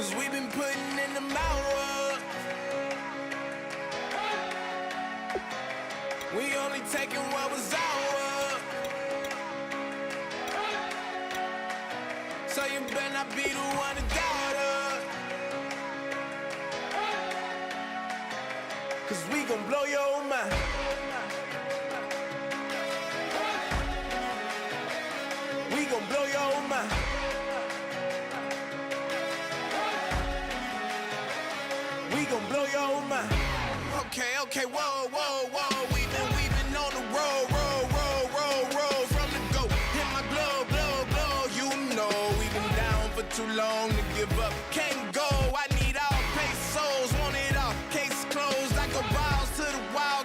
'cause we've been putting in the hours. We only taking what was ours. So you better not be the one to doubt us, 'cause we gon' blow your mind. We gon' blow your mind. We gon' blow your mind. Okay, whoa, whoa, whoa. We've been on the road from the go. Hit my blow. You know we've been down for too long to give up. Can't go. I need all pesos, want it all. Case closed. I go balls to the wall.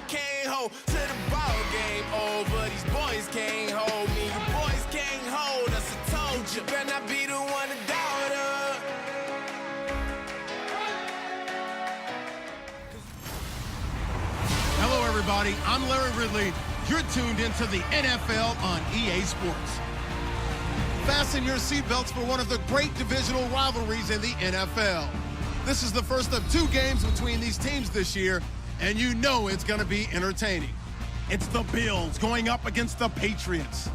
Can't hold to the ball game over. These boys can't hold me. You boys can't hold us. I told you. Better not be the one to doubt us. Hello, everybody. I'm Larry Ridley. You're tuned into the NFL on EA Sports. Fasten your seatbelts for one of the great divisional rivalries in the NFL. This is the first of 2 games between these teams this year, and you know it's going to be entertaining. It's the Bills going up against the Patriots. So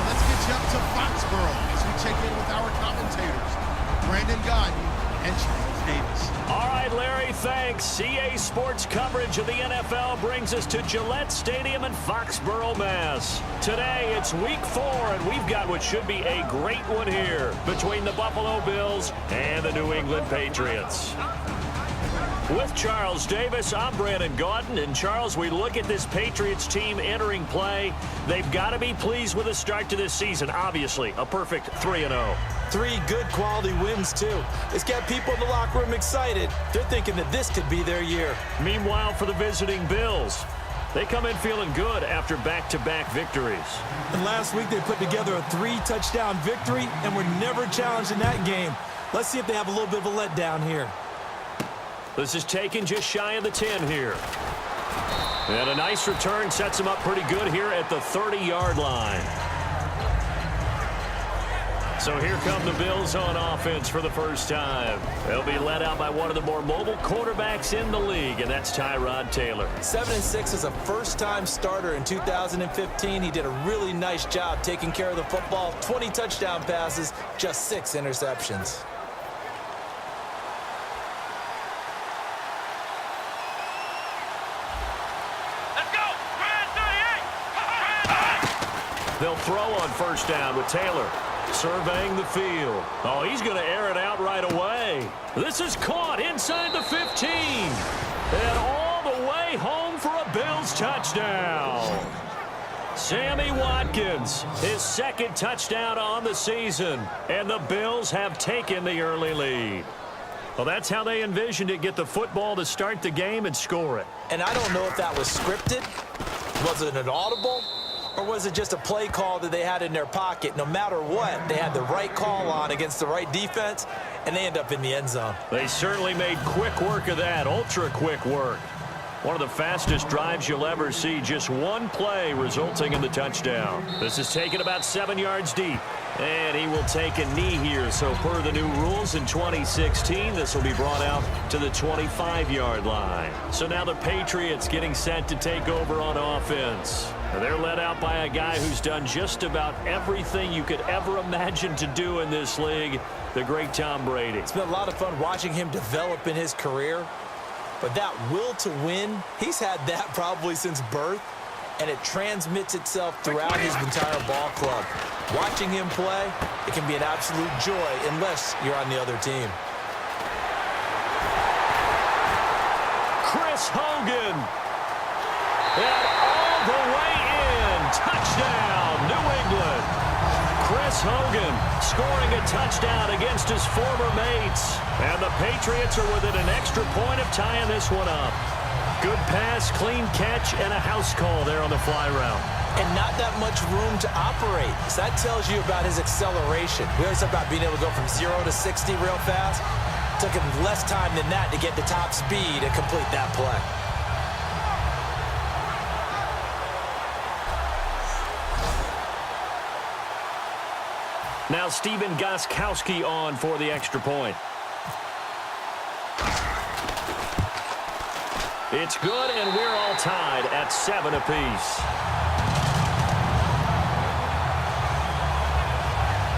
let's get you up to Foxborough as we check in with our commentators, Brandon Godden and Charles Davis. All right, Larry, thanks. CA Sports coverage of the NFL brings us to Gillette Stadium in Foxborough, Mass. Today, it's week 4, and we've got what should be a great one here between the Buffalo Bills and the New England Patriots. With Charles Davis, I'm Brandon Gaudin. And Charles, we look at this Patriots team entering play. They've got to be pleased with the start to this season. Obviously, a perfect 3-0. 3 good quality wins, too. It's got people in the locker room excited. They're thinking that this could be their year. Meanwhile, for the visiting Bills, they come in feeling good after back-to-back victories. And last week, they put together a 3-touchdown victory and were never challenged in that game. Let's see if they have a little bit of a letdown here. This is taken just shy of the 10 here. And a nice return sets them up pretty good here at the 30-yard line. So here come the Bills on offense for the first time. They'll be led out by one of the more mobile quarterbacks in the league, and that's Tyrod Taylor. 7-6 as a first-time starter in 2015. He did a really nice job taking care of the football. 20 touchdown passes, just 6 interceptions. They'll throw on first down with Taylor surveying the field. Oh, he's going to air it out right away. This is caught inside the 15. And all the way home for a Bills touchdown. Sammy Watkins, his 2nd touchdown on the season. And the Bills have taken the early lead. Well, that's how they envisioned it. Get the football to start the game and score it. And I don't know if that was scripted. Was it an audible? Or was it just a play call that they had in their pocket? No matter what, they had the right call on against the right defense, and they end up in the end zone. They certainly made quick work of that, ultra-quick work. One of the fastest drives you'll ever see, just one play resulting in the touchdown. This is taken about 7 yards deep, and he will take a knee here. So per the new rules in 2016, this will be brought out to the 25-yard line. So now the Patriots getting set to take over on offense. They're led out by a guy who's done just about everything you could ever imagine to do in this league, the great Tom Brady. It's been a lot of fun watching him develop in his career. But that will to win, he's had that probably since birth, and it transmits itself throughout his entire ball club. Watching him play, it can be an absolute joy unless you're on the other team. Chris Hogan. And all the way in. Touchdown, New England. Chris Hogan scoring a touchdown against his former mates. And the Patriots are within an extra point of tying this one up. Good pass, clean catch, and a house call there on the fly route. And not that much room to operate. So that tells you about his acceleration. We always talk about being able to go from 0 to 60 real fast. It took him less time than that to get to top speed and complete that play. Now Steven Gostkowski on for the extra point. It's good, and we're all tied at 7 apiece.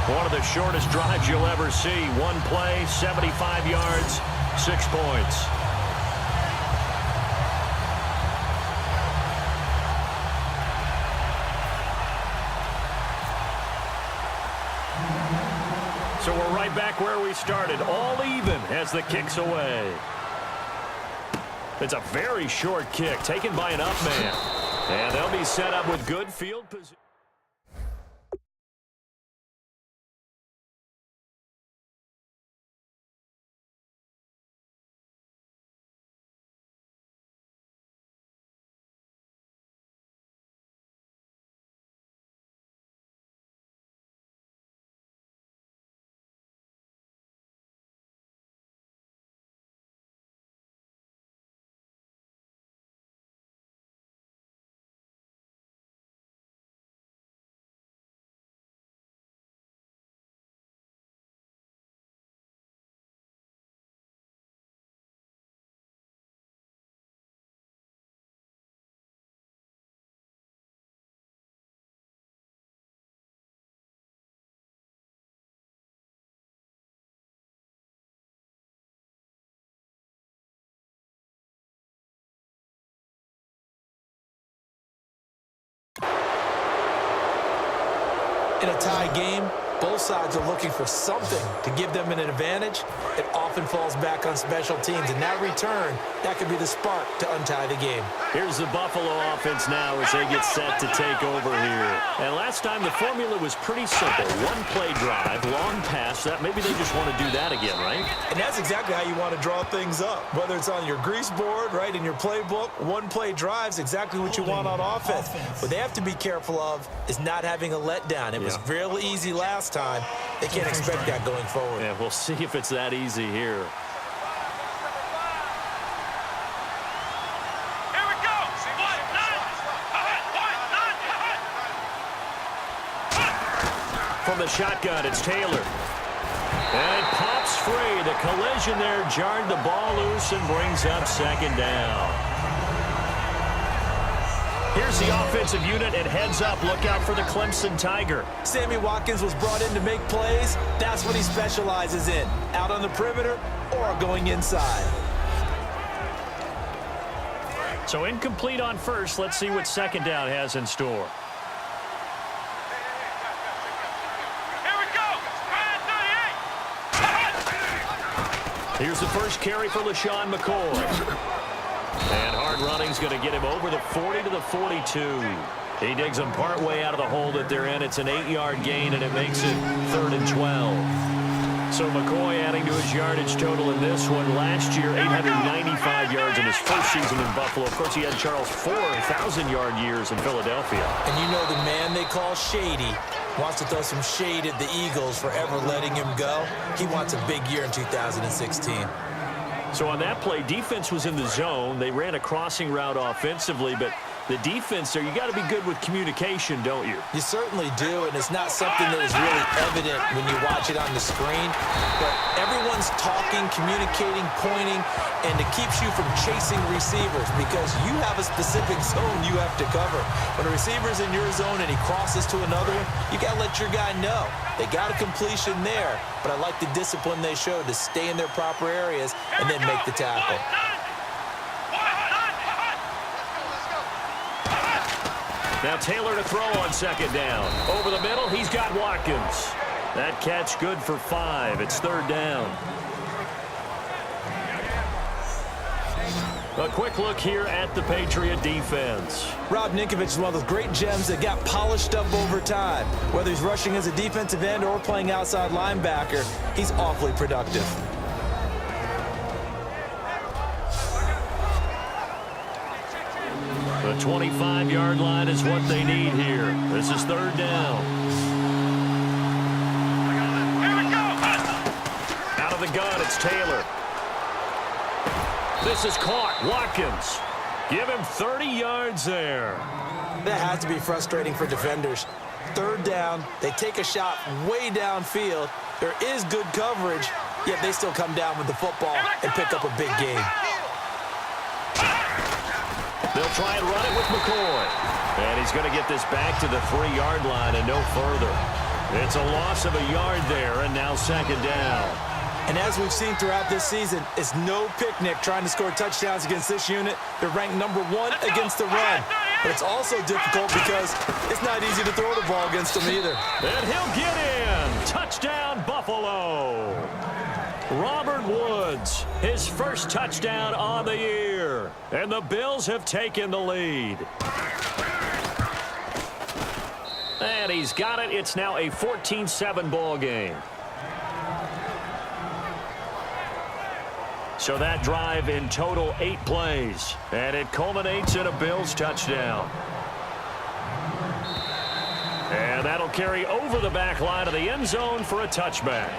One of the shortest drives you'll ever see. One play, 75 yards, 6 points. So we're right back where we started, all even as the kick's away. It's a very short kick taken by an up man. And they'll be set up with good field position. In a tie game, both sides are looking for something to give them an advantage. It often falls back on special teams, and that return, that could be the spark to untie the game. Here's the Buffalo offense now as they get set to take over here. And last time the formula was pretty simple. One play drive, long pass. That maybe they just want to do that again, right? And that's exactly how you want to draw things up. Whether it's on your grease board, right, in your playbook, one play drive's exactly what you want on offense. What they have to be careful of is not having a letdown. It was real easy last time. They can't expect that going forward. Yeah, we'll see if it's that easy here. From the shotgun, it's Taylor. And it pops free. The collision there jarred the ball loose and brings up second down. Here's the offensive unit, and heads up. Look out for the Clemson Tiger. Sammy Watkins was brought in to make plays. That's what he specializes in, out on the perimeter or going inside. So incomplete on first. Let's see what second down has in store. Here's the first carry for LaShawn McCoy. And hard running's going to get him over the 40 to the 42. He digs him partway out of the hole that they're in. It's an 8-yard gain, and it makes it 3rd and 12. So McCoy adding to his yardage total in this one. Last year, 895 yards in his first season in Buffalo. Of course, he had Charles 4,000-yard years in Philadelphia. And you know the man they call Shady wants to throw some shade at the Eagles for ever letting him go. He wants a big year in 2016. So on that play, defense was in the zone. They ran a crossing route offensively, but the defense there, you got to be good with communication, don't you? You certainly do, and it's not something that is really evident when you watch it on the screen. But everyone's talking, communicating, pointing, and it keeps you from chasing receivers because you have a specific zone you have to cover. When a receiver's in your zone and he crosses to another one, you got to let your guy know. They got a completion there, but I like the discipline they showed to stay in their proper areas and then make the tackle. Now Taylor to throw on second down. Over the middle, he's got Watkins. That catch good for 5. It's 3rd down. A quick look here at the Patriot defense. Rob Ninkovich is one of those great gems that got polished up over time. Whether he's rushing as a defensive end or playing outside linebacker, he's awfully productive. The 25-yard line is what they need here. This is 3rd down. Out of the gun, it's Taylor. This is caught. Watkins. Give him 30 yards there. That has to be frustrating for defenders. Third down, they take a shot way downfield. There is good coverage, yet they still come down with the football and pick up a big gain. They'll try and run it with McCoy. And he's going to get this back to the 3-yard line and no further. It's a loss of a yard there, and now second down. And as we've seen throughout this season, it's no picnic trying to score touchdowns against this unit. They're ranked number 1 against the run. But it's also difficult because it's not easy to throw the ball against them either. And he'll get in. Touchdown, Buffalo. Robert Woods, his first touchdown on the year. And the Bills have taken the lead. And he's got it. It's now a 14-7 ball game. So that drive in total 8 plays. And it culminates in a Bills touchdown. And that'll carry over the back line of the end zone for a touchback.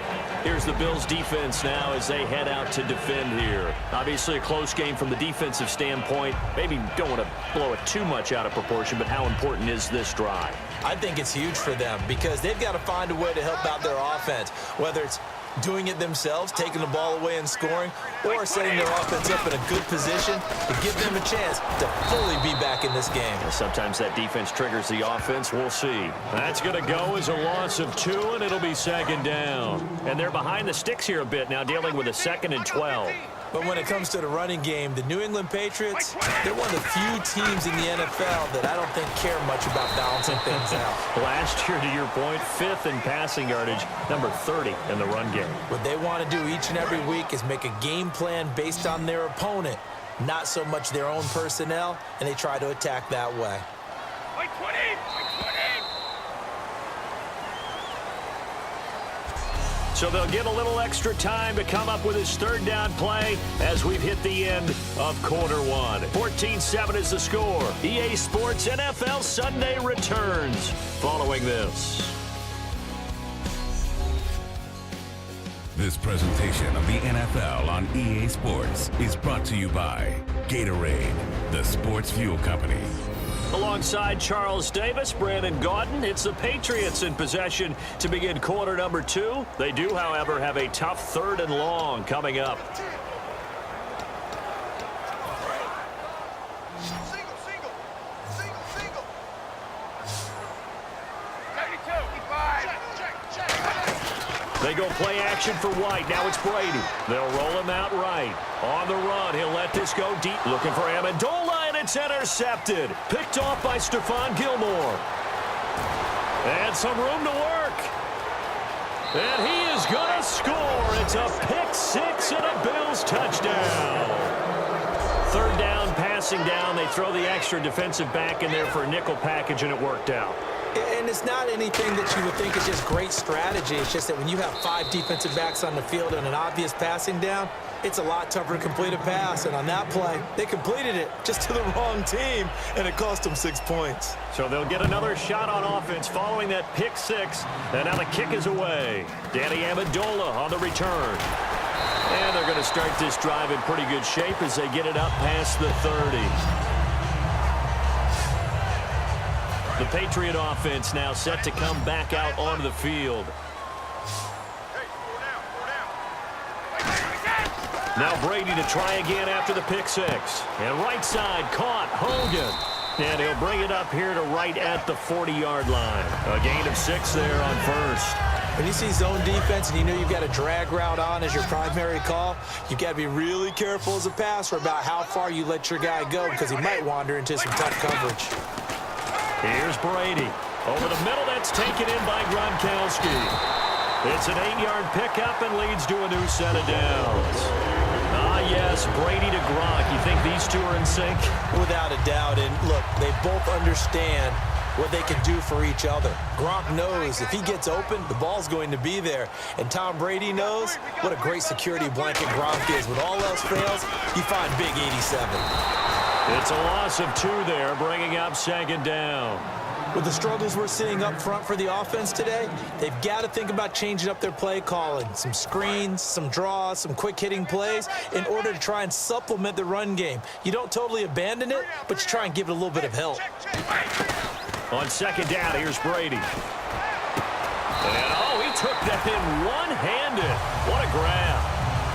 Here's the Bills defense now as they head out to defend here. Obviously a close game from the defensive standpoint. Maybe don't want to blow it too much out of proportion, but how important is this drive? I think it's huge for them because they've got to find a way to help out their offense, whether it's doing it themselves, taking the ball away and scoring, or setting their offense up in a good position to give them a chance to fully be back in this game. Sometimes that defense triggers the offense. We'll see. That's going to go as a loss of 2, and it'll be second down. And they're behind the sticks here a bit now, dealing with a 2nd and 12. But when it comes to the running game, the New England Patriots, they're one of the few teams in the NFL that I don't think care much about balancing things out. Last year, to your point, 5th in passing yardage, number 30 in the run game. What they want to do each and every week is make a game plan based on their opponent, not so much their own personnel, and they try to attack that way. So they'll get a little extra time to come up with his 3rd down play as we've hit the end of quarter 1. 14-7 is the score. EA Sports NFL Sunday returns following this. This presentation of the NFL on EA Sports is brought to you by Gatorade, the sports fuel company. Alongside Charles Davis, Brandon Gaudin, it's the Patriots in possession to begin quarter number 2. They do, however, have a tough 3rd and long coming up. They go play action for White. Now it's Brady. They'll roll him out right. On the run, he'll let this go deep. Looking for Amendola, and it's intercepted. Picked off by Stephon Gilmore. And some room to work. And he is going to score. It's a pick 6 and a Bills touchdown. 3rd down, passing down. They throw the extra defensive back in there for a nickel package, and it worked out. And it's not anything that you would think is just great strategy. It's just that when you have 5 defensive backs on the field and an obvious passing down, it's a lot tougher to complete a pass. And on that play, they completed it just to the wrong team, and it cost them 6 points. So they'll get another shot on offense following that pick 6. And now the kick is away. Danny Amendola on the return. And they're going to start this drive in pretty good shape as they get it up past the 30. The Patriot offense now set to come back out onto the field. Now Brady to try again after the pick 6. And right side caught Hogan. And he'll bring it up here to right at the 40-yard line. A gain of 6 there on first. When you see zone defense and you know you've got a drag route on as your primary call, you've got to be really careful as a passer about how far you let your guy go because he might wander into some tough coverage. Here's Brady. Over the middle, that's taken in by Gronkowski. It's an 8-yard pickup and leads to a new set of downs. Ah, yes, Brady to Gronk. You think these two are in sync? Without a doubt. And look, they both understand what they can do for each other. Gronk knows if he gets open, the ball's going to be there. And Tom Brady knows what a great security blanket Gronk is. When all else fails, you find Big 87. It's a loss of 2 there, bringing up second down. With the struggles we're seeing up front for the offense today, they've got to think about changing up their play calling. Some screens, some draws, some quick-hitting plays in order to try and supplement the run game. You don't totally abandon it, but you try and give it a little bit of help. On second down, here's Brady. And, he took that in one-handed. What a grab.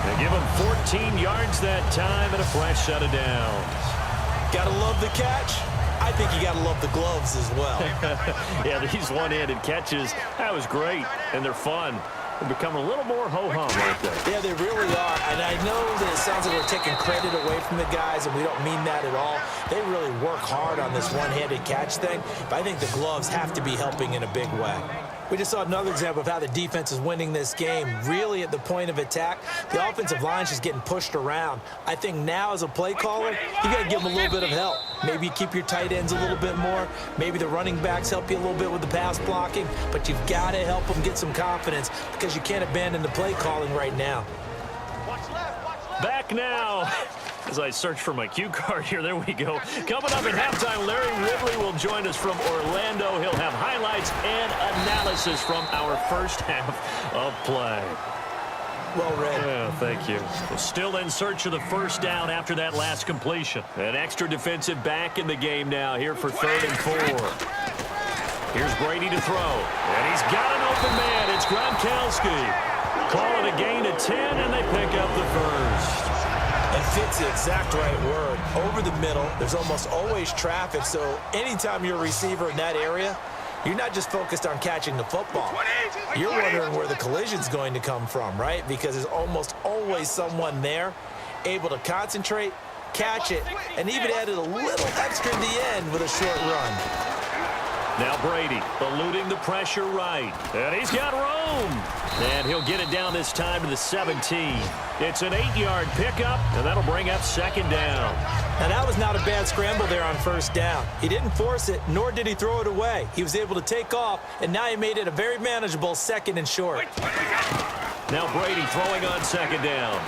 They give him 14 yards that time and a fresh set of downs. Gotta love the catch. I think you gotta love the gloves as well. Yeah, these one-handed catches, that was great, and they're fun. They're becoming a little more ho-hum right there. Yeah, they really are. And I know that it sounds like we're taking credit away from the guys, and we don't mean that at all. They really work hard on this one-handed catch thing, but I think the gloves have to be helping in a big way. We just saw another example of how the defense is winning this game. Really at the point of attack, the offensive line's just getting pushed around. I think now as a play caller, you got to give them a little bit of help. Maybe you keep your tight ends a little bit more. Maybe the running backs help you a little bit with the pass blocking. But you've got to help them get some confidence because you can't abandon the play calling right now. Back now. As I search for my cue card here, there we go. Coming up at halftime, Larry Ridley will join us from Orlando. He'll have highlights and analysis from our first half of play. Well read. Yeah, thank you. Well, still in search of the first down after that last completion. An extra defensive back in the game now here for 3rd and 4. Here's Brady to throw. And he's got an open man. It's Gronkowski. Call it a gain of 10, and they pick up the first. It fits the exact right word. Over the middle, there's almost always traffic, so anytime you're a receiver in that area, you're not just focused on catching the football. You're wondering where the collision's going to come from, right? Because there's almost always someone there able to concentrate, catch it, and even added a little extra in the end with a short run. Now Brady eluding the pressure right. And he's got room. And he'll get it down this time to the 17. It's an 8-yard pickup, and that'll bring up 2nd down. Now that was not a bad scramble there on 1st down. He didn't force it, nor did he throw it away. He was able to take off, and now he made it a very manageable 2nd and short. Now Brady throwing on 2nd down.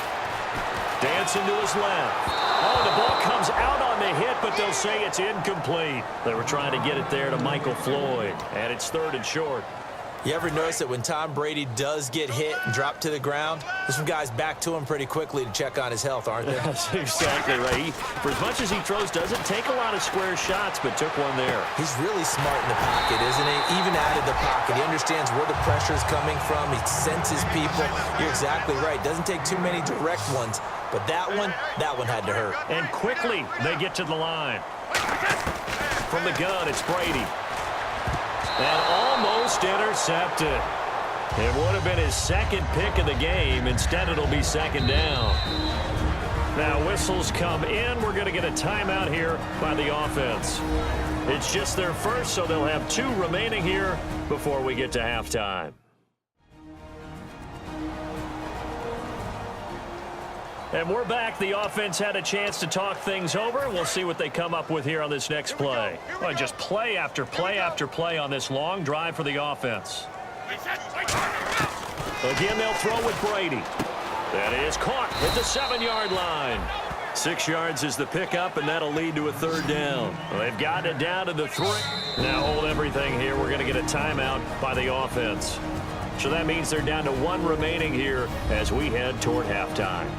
Dancing to his left. Oh, the ball comes out on the hit, but they'll say it's incomplete. They were trying to get it there to Michael Floyd, and it's 3rd and short. You ever notice that when Tom Brady does get hit and drop to the ground, there's some guys back to him pretty quickly to check on his health, aren't there? That's exactly right. For as much as he throws, doesn't take a lot of square shots, but took one there. He's really smart in the pocket, isn't he? Even out of the pocket. He understands where the pressure is coming from. He senses people. You're exactly right. Doesn't take too many direct ones. But that one had to hurt. And quickly, they get to the line. From the gun, it's Brady. And almost intercepted. It would have been his 2nd pick of the game. Instead, it'll be 2nd down. Now, whistles come in. We're going to get a timeout here by the offense. It's just their first, so they'll have 2 remaining here before we get to halftime. And we're back. The offense had a chance to talk things over. We'll see what they come up with here on this next play. Well, just play after play after play on this long drive for the offense. Again, they'll throw with Brady. That is caught at the 7-yard line. 6 yards is the pickup, and that'll lead to a 3rd down. Well, they've got it down to the 3. Now hold everything here. We're going to get a timeout by the offense. So that means they're down to 1 remaining here as we head toward halftime.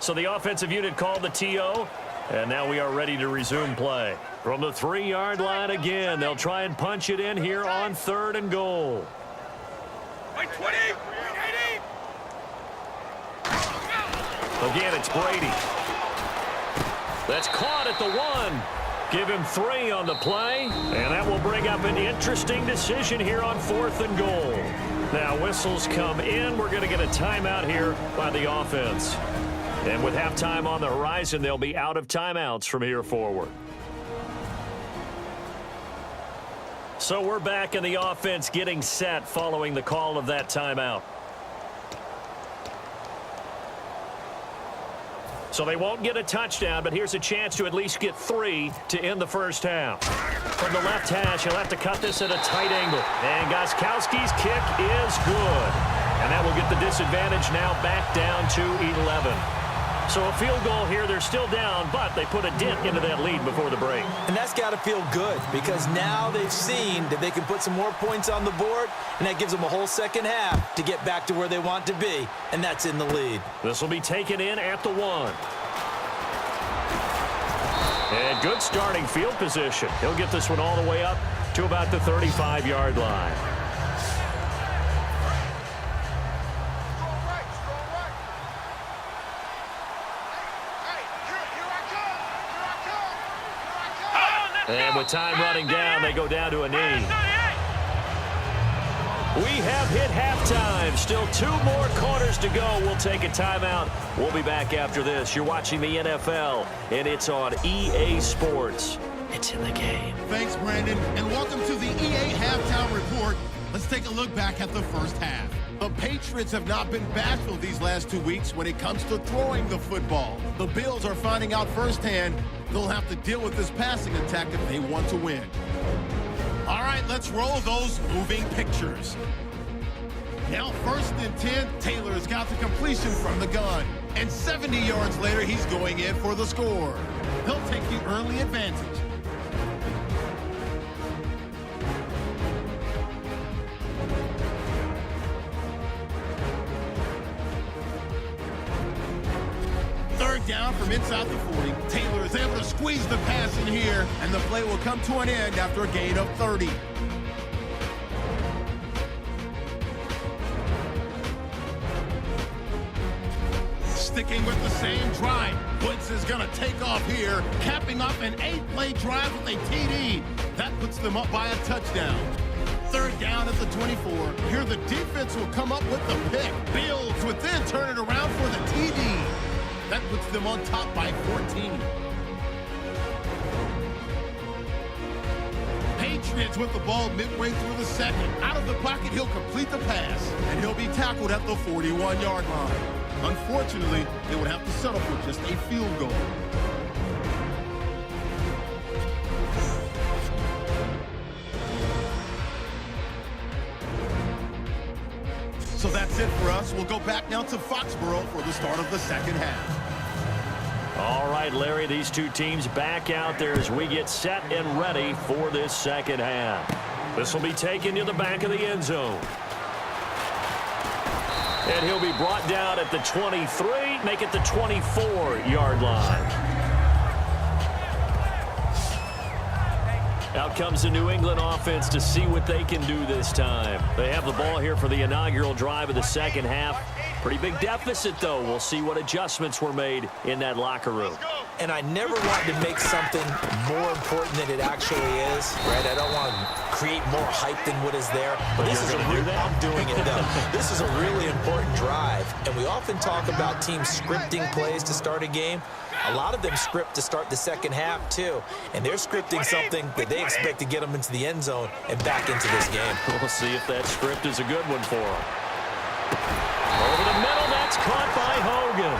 So the offensive unit called the TO, and now we are ready to resume play. From the 3-yard line again, they'll try and punch it in here on 3rd and goal. Again, it's Brady. That's caught at the 1. Give him 3 on the play, and that will bring up an interesting decision here on 4th and goal. Now whistles come in. We're going to get a timeout here by the offense. And with halftime on the horizon, they'll be out of timeouts from here forward. So we're back in the offense getting set following the call of that timeout. So they won't get a touchdown, but here's a chance to at least get 3 to end the first half. From the left hash, he'll have to cut this at a tight angle. And Gronkowski's kick is good. And that will get the disadvantage now back down to 11. So a field goal here, they're still down, but they put a dent into that lead before the break. And that's got to feel good because now they've seen that they can put some more points on the board, and that gives them a whole second half to get back to where they want to be, and that's in the lead. This will be taken in at the 1. And good starting field position. He'll get this one all the way up to about the 35-yard line. And with time running down, they go down to a knee. We have hit halftime. Still 2 more quarters to go. We'll take a timeout. We'll be back after this. You're watching the NFL, and it's on EA Sports. It's in the game. Thanks, Brandon, and welcome to the EA Halftime Report. Let's take a look back at the first half. The Patriots have not been bashful these last 2 weeks when it comes to throwing the football. The Bills are finding out firsthand they'll have to deal with this passing attack if they want to win. All right, let's roll those moving pictures. Now 1st and 10, Taylor's got the completion from the gun. And 70 yards later, he's going in for the score. He'll take the early advantage. Down from inside the 40. Taylor is able to squeeze the pass in here, and the play will come to an end after a gain of 30. Sticking with the same drive, Woods is going to take off here, capping off an 8-play drive with a TD. That puts them up by a touchdown. 3rd down at the 24. Here the defense will come up with the pick. Bills would then turn it around for the TD. That puts them on top by 14. Patriots with the ball midway through the second. Out of the pocket, he'll complete the pass, and he'll be tackled at the 41-yard line. Unfortunately, they would have to settle for just a field goal. So that's it for us. We'll go back now to Foxborough for the start of the second half. All right, Larry, these 2 teams back out there as we get set and ready for this second half. This will be taken to the back of the end zone. And he'll be brought down at the 23, make it the 24-yard line. Out comes the New England offense to see what they can do this time. They have the ball here for the inaugural drive of the second half. Pretty big deficit, though. We'll see what adjustments were made in that locker room. And I never want to make something more important than it actually is, right? I don't want to create more hype than what is there. But this is I'm doing it, though. This is a really important drive. And we often talk about teams scripting plays to start a game. A lot of them script to start the second half, too. And they're scripting something that they expect to get them into the end zone and back into this game. We'll see if that script is a good one for them. Over the middle, that's caught by Hogan.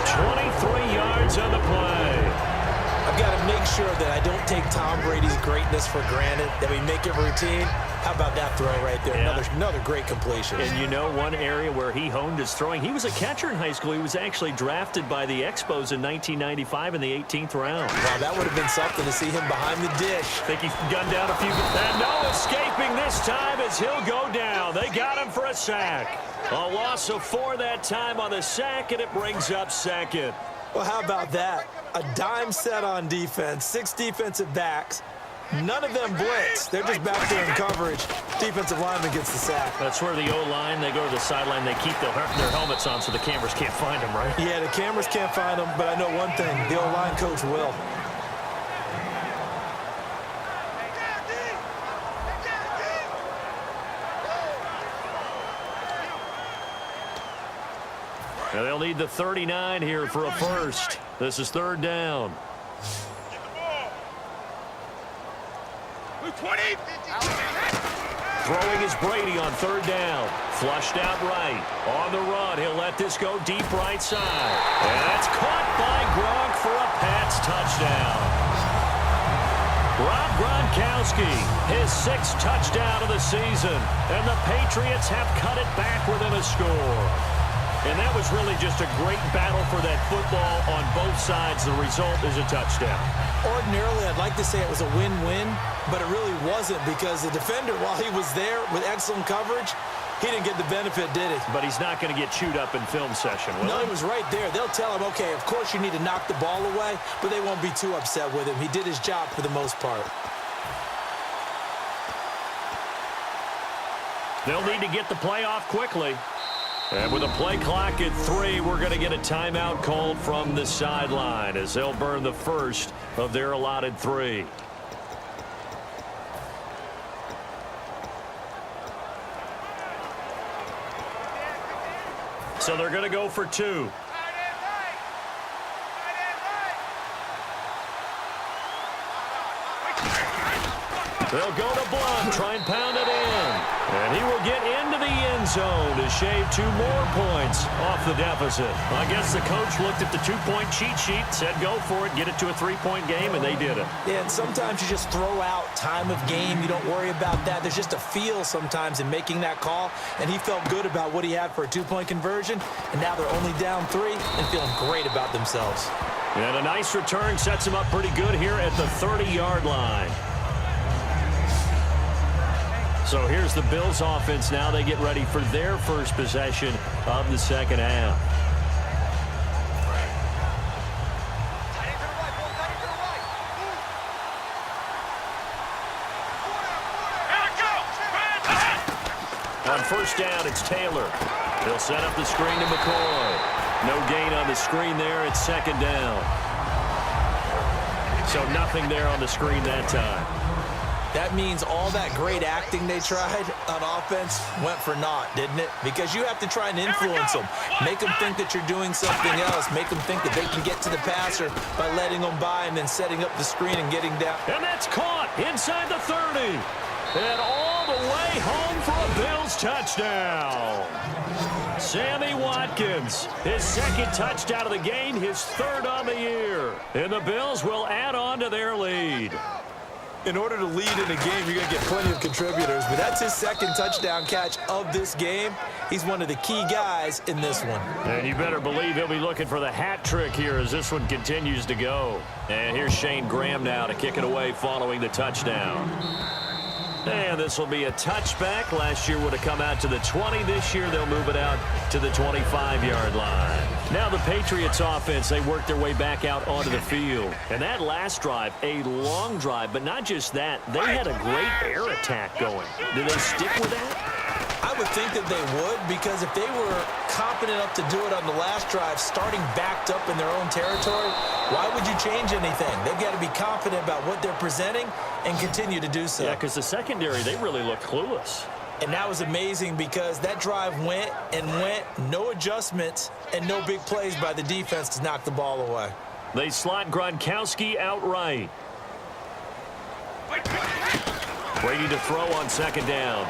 23 yards on the play. I've got to make sure that I don't take Tom Brady's greatness for granted, that we make it routine. How about that throw right there? Yeah. Another great completion. And you know one area where he honed his throwing, he was a catcher in high school. He was actually drafted by the Expos in 1995 in the 18th round. Wow, that would have been something to see him behind the dish. Think he's gunned down a few. And no escaping this time as he'll go down. They got him for a sack. A loss of 4 that time on the sack, and it brings up second. Well, how about that? A dime set on defense, 6 defensive backs. None of them blitz. They're just back there in coverage. Defensive lineman gets the sack. That's where the O-line, they go to the sideline, they keep their helmets on so the cameras can't find them, right? Yeah, the cameras can't find them, but I know one thing. The O-line coach will. Now they'll need the 39 here for a first. This is 3rd down. Throwing is Brady on 3rd down. Flushed out right. On the run, he'll let this go deep right side. And that's caught by Gronk for a Pats touchdown. Rob Gronkowski, his 6th touchdown of the season. And the Patriots have cut it back within a score. And that was really just a great battle for that football on both sides. The result is a touchdown. Ordinarily, I'd like to say it was a win-win, but it really wasn't because the defender, while he was there with excellent coverage, he didn't get the benefit, did he? But he's not going to get chewed up in film session, will No, he? he was right there. They'll tell him, okay, of course you need to knock the ball away, but they won't be too upset with him. He did his job for the most part. They'll need to get the play off quickly. And with a play clock at 3, we're going to get a timeout called from the sideline as they'll burn the first of their allotted 3. So they're going to go for 2. They'll go to Blunt, try and pound it in. And he will get into the end zone to shave 2 more points off the deficit. I guess the coach looked at the 2-point cheat sheet, said go for it, get it to a 3-point game, and they did it. Yeah, and sometimes you just throw out time of game. You don't worry about that. There's just a feel sometimes in making that call, and he felt good about what he had for a 2-point conversion, and now they're only down 3 and feeling great about themselves. And a nice return sets him up pretty good here at the 30-yard line. So here's the Bills offense now. They get ready for their first possession of the second half. On first down, it's Taylor. He'll set up the screen to McCoy. No gain on the screen there. It's second down. So nothing there on the screen that time. That means all that great acting they tried on offense went for naught, didn't it? Because you have to try and influence them. Make them think that you're doing something else. Make them think that they can get to the passer by letting them by and then setting up the screen and getting down. And that's caught inside the 30. And all the way home for a Bills touchdown. Sammy Watkins, his second touchdown of the game, his 3rd on the year. And the Bills will add on to their lead. In order to lead in a game, you're going to get plenty of contributors, but that's his second touchdown catch of this game. He's one of the key guys in this one. And you better believe he'll be looking for the hat trick here as this one continues to go. And here's Shane Graham now to kick it away following the touchdown. And this will be a touchback. Last year would have come out to the 20. This year they'll move it out to the 25-yard line. Now the Patriots offense, they work their way back out onto the field. And that last drive, a long drive, but not just that. They had a great air attack going. Do they stick with that? I would think that they would, because if they were confident enough to do it on the last drive, starting backed up in their own territory, why would you change anything? They've got to be confident about what they're presenting and continue to do so. Yeah, because the secondary, they really look clueless. And that was amazing because that drive went and went, no adjustments, and no big plays by the defense to knock the ball away. They slot Gronkowski outright. Brady to throw on second down.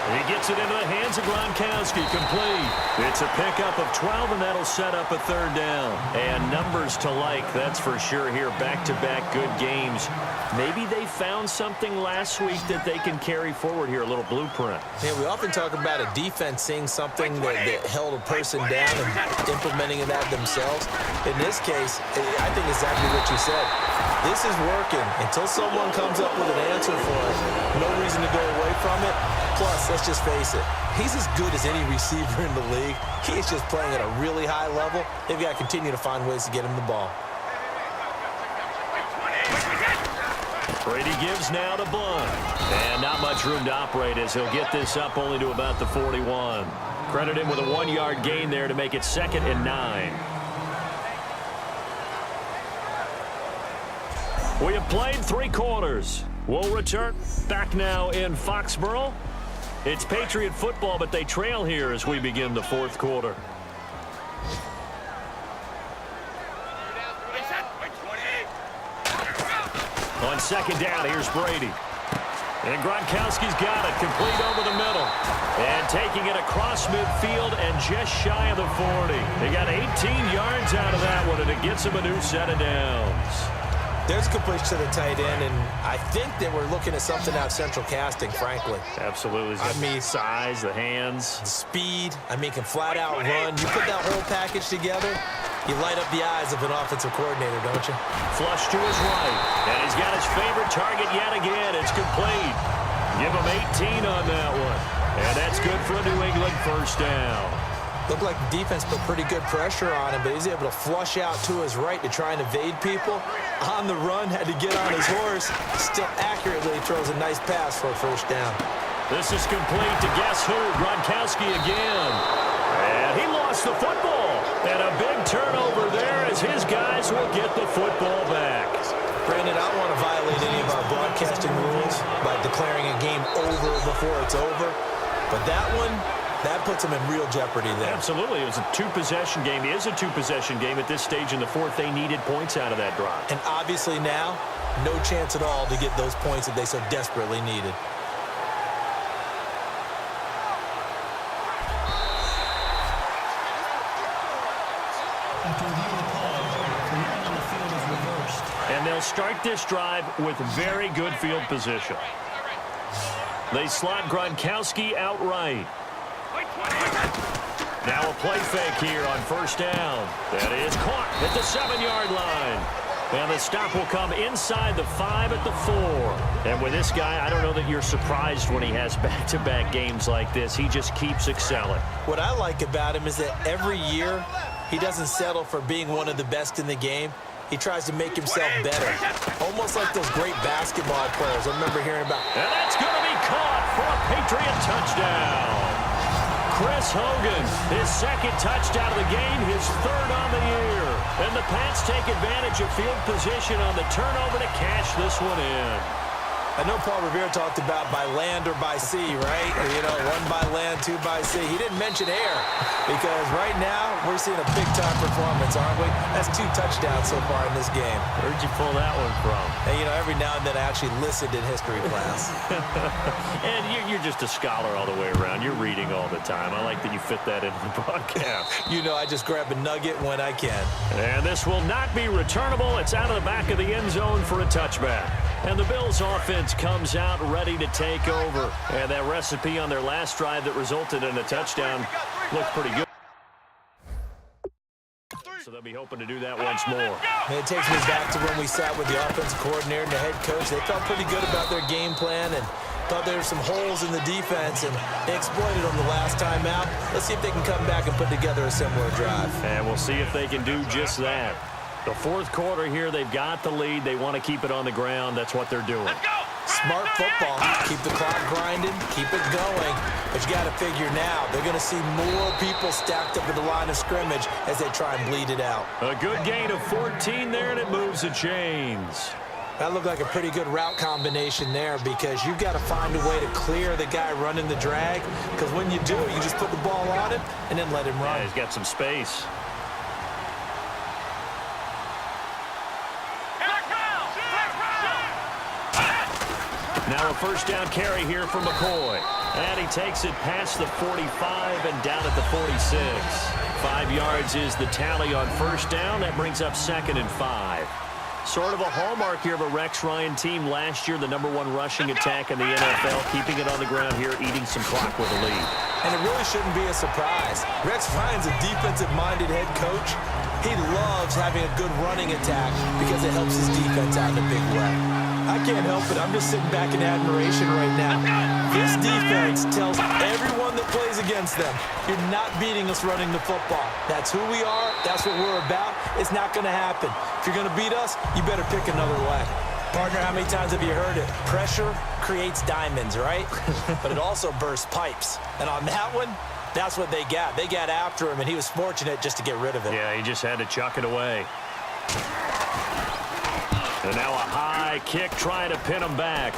He gets it into the hands of Gronkowski, complete. It's a pickup of 12, and that'll set up a 3rd down. And numbers to like, that's for sure here. Back-to-back good games. Maybe they found something last week that they can carry forward here, a little blueprint. Yeah, we often talk about a defense seeing something that held a person down and implementing that themselves. In this case, I think exactly what you said. This is working until someone comes up with an answer for it. No reason to go away from it. Plus, let's just face it, he's as good as any receiver in the league. He is just playing at a really high level. They've got to continue to find ways to get him the ball. Brady gives now to Blunt. And not much room to operate as he'll get this up only to about the 41. Credit him with a 1-yard gain there to make it 2nd and 9. We have played 3 quarters. We'll return back now in Foxborough. It's Patriot football, but they trail here as we begin the 4th quarter. On second down, here's Brady. And Gronkowski's got it, complete over the middle. And taking it across midfield and just shy of the 40. They got 18 yards out of that one, and it gets him a new set of downs. There's a completion to the tight end, and I think that we're looking at something out of central casting, frankly. Absolutely. I mean, size, the hands. The speed. I mean, can flat out run. You put that whole package together, you light up the eyes of an offensive coordinator, don't you? Flush to his right, and he's got his favorite target yet again. It's complete. Give him 18 on that one, and that's good for a New England first down. Looked like the defense put pretty good pressure on him, but he's able to flush out to his right to try and evade people. On the run, had to get on his horse. Still accurately throws a nice pass for a first down. This is complete to guess who? Gronkowski again. And he lost the football. And a big turnover there as his guys will get the football back. Brandon, I don't want to violate any of our broadcasting rules by declaring a game over before it's over. But that one, that puts them in real jeopardy there. Absolutely. It was a two-possession game. It is a two-possession game at this stage in the fourth. They needed points out of that drive. And obviously now, no chance at all to get those points that they so desperately needed. And they'll start this drive with very good field position. They slot Gronkowski outright. Now a play fake here on first down. That is caught at the 7-yard line. And the stop will come inside the 5 at the 4. And with this guy, I don't know that you're surprised when he has back-to-back games like this. He just keeps excelling. What I like about him is that every year he doesn't settle for being one of the best in the game. He tries to make himself better. Almost like those great basketball players I remember hearing about. And that's going to be caught for a Patriot touchdown. Chris Hogan, his second touchdown of the game, his third on the year. And the Pats take advantage of field position on the turnover to cash this one in. I know Paul Revere talked about by land or by sea, right? Or, you know, 1 by land, 2 by sea. He didn't mention air because right now we're seeing a big-time performance, aren't we? That's 2 touchdowns so far in this game. Where'd you pull that one from? And, you know, every now and then I actually listened in history class. And you're just a scholar all the way around. You're reading all the time. I like that you fit that into the broadcast. You know, I just grab a nugget when I can. And this will not be returnable. It's out of the back of the end zone for a touchback. And the Bills offense comes out ready to take over. And that recipe on their last drive that resulted in a touchdown looked pretty good. So they'll be hoping to do that once more. And it takes me back to when we sat with the offensive coordinator and the head coach. They felt pretty good about their game plan and thought there were some holes in the defense, and they exploited them the last time out. Let's see if they can come back and put together a similar drive. And we'll see if they can do just that. The fourth quarter here, they've got the lead. They want to keep it on the ground. That's what they're doing. Smart football. Keep the clock grinding. Keep it going. But you got to figure now, they're going to see more people stacked up at the line of scrimmage as they try and bleed it out. A good gain of 14 there, and it moves the chains. That looked like a pretty good route combination there because you've got to find a way to clear the guy running the drag, because when you do, you just put the ball on him and then let him run. Yeah, he's got some space. Now a first down carry here from McCoy. And he takes it past the 45 and down at the 46. 5 yards is the tally on first down. That brings up 2nd and 5. Sort of a hallmark here of a Rex Ryan team last year, the #1 rushing attack in the NFL, keeping it on the ground here, eating some clock with a lead. And it really shouldn't be a surprise. Rex Ryan's a defensive-minded head coach. He loves having a good running attack because it helps his defense out in a big way. I can't help it. I'm just sitting back in admiration right now. This defense tells everyone that plays against them, you're not beating us running the football. That's who we are. That's what we're about. It's not going to happen. If you're going to beat us, you better pick another way. Partner, how many times have you heard it? Pressure creates diamonds, right? But it also bursts pipes. And on that one, that's what they got. They got after him, and he was fortunate just to get rid of it. Yeah, he just had to chuck it away. And now a high kick trying to pin him back.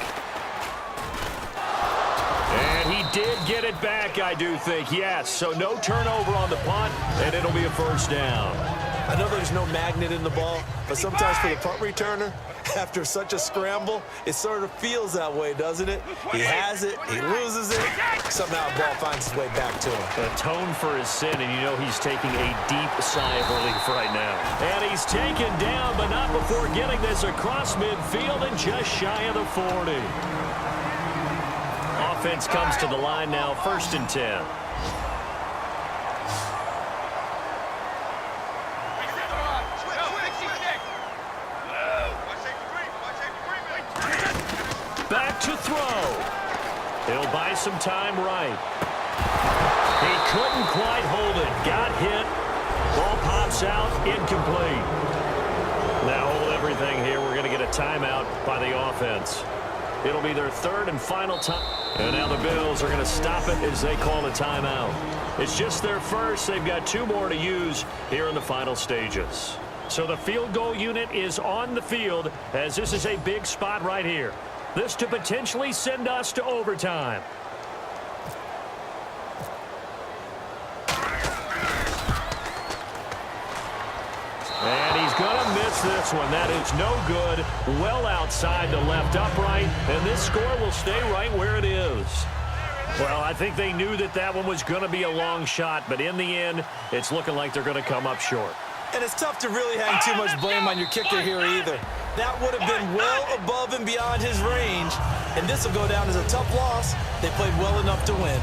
And he did get it back, I do think, yes. So no turnover on the punt, and it'll be a first down. I know there's no magnet in the ball, but sometimes for the punt returner, after such a scramble, it sort of feels that way, doesn't it? He has it, he loses it, somehow the ball finds its way back to him. Atone for his sin, and you know he's taking a deep sigh of relief right now. And he's taken down, but not before getting this across midfield and just shy of the 40. Offense comes to the line now, 1st and 10. Back to throw. He'll buy some time right. He couldn't quite hold it. Got hit. Ball pops out. Incomplete. Now hold everything here. We're going to get a timeout by the offense. It'll be their 3rd and final time. And now the Bills are going to stop it as they call a timeout. It's just their first. They've got 2 more to use here in the final stages. So the field goal unit is on the field as this is a big spot right here. This to potentially send us to overtime. And he's going to miss this one. That is no good. Well outside the left upright. And this score will stay right where it is. Well, I think they knew that that one was going to be a long shot. But in the end, it's looking like they're going to come up short. And it's tough to really hang too much blame on your kicker here either. That would have been well above and beyond his range. And this will go down as a tough loss. They played well enough to win.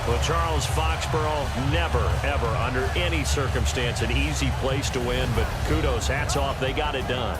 Well, Charles, Foxborough, never, ever, under any circumstance, an easy place to win. But kudos, hats off, they got it done.